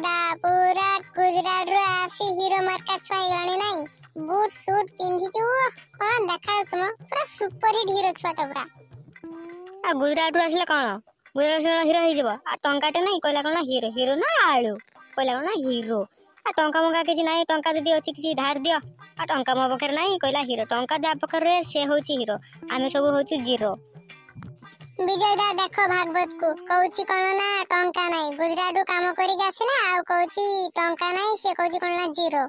दा पूरा गुजरात रो आसी हीरो मार्का छुआई गलानी नहीं बूट सूट पिंधी के वो कोन देखा सम पूरा सुपर हिट हीरो छुआटा पूरा आ गुजरात रो आसले कोन गुजरात रो हीरो ही जबो आ टंकाटे नहीं कहला कोन हीरो हीरो ना आळू कहला कोन हीरो आ टंका मंगा के नहीं टंका दे अछि कि धार दियो आ टंका मो बखर नहीं कहला हीरो टंका जा बखर रे से होची हीरो आमे सब होची जीरो। विजय दा देखो भागवत को कहूची कोन ना टंका नहीं गुजरात रो काम करी के आसिला आ कहूची टंका नहीं से कहूची कोन ना जीरो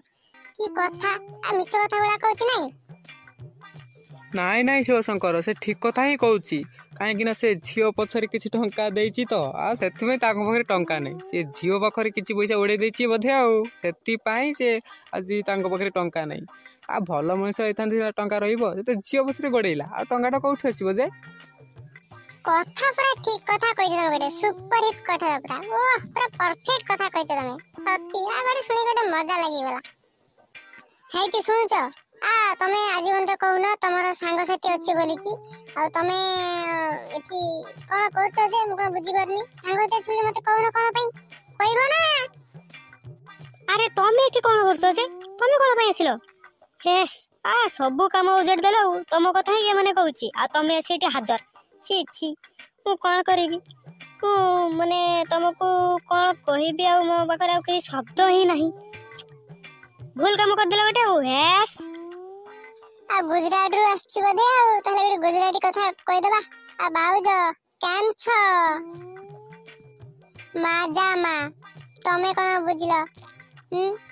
की कथा आ मिछ कथा बोला कहूची नहीं नहीं शिवशंकर से ठीक कथा ही कहूची कहीं से झील पछरे किसी टंका देछि तो आ सेति ताको पाखरे टंका नहीं से झील पाखरे किसी पैसा उड़े देछि बोधे आउ सेति पाई से आज ताको पाखरे टंका नहीं आ भल मनुष्य होइथांती टंका रहिबो जे झील पछरे गडेला आ टंकाटा कोठु आसीबो जे कथा पूरा ठीक कथा कहि दे गरे सुपर हिट कथा पूरा ओ पूरा परफेक्ट कथा कहि दे तमे सत्य आ गरे सुनी गटे मजा लागि गेला है कि सुनछ आ तमे आजीवन तो कहू ना तमरो सांग साथी अछि बोली की आ तमे एठी कोन कहछ जे म कोन बुझी परनी सांग साथी सुनले मते कहू ना कोन पई कहबो ना अरे तमे एठी कोन करछ जे तमे कोन पई आसिलो हेस आ सब काम उजड़ देलो तम कथा ही माने कहूची आ तमे एठी हाजर छी छी मु कोन करिवि मु माने तुमको कोन कहिबि आ मो बकर आ के शब्द ही नहीं भूल काम कर देला बेटा हेस आ गुजरात रो आछि बदे आ तले एक गुजराती कथा कहि देबा आ बाउज केम छ माजा मा तमे कोन बुझिलो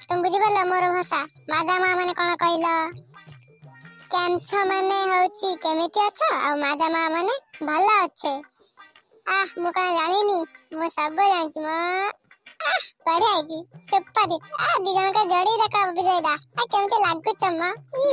तुम बुझि परला मोर भाषा माजा मा माने कोन कहिलो केम छ माने होची केमिति अछ आ माजा मा माने भला अच्छे आ मु का जानिनी मु सब जानछि म बढ़िया जी सुपर हिट आ दी जन का जड़ी रखा विजय दा आ केमते लागु चम्मा ही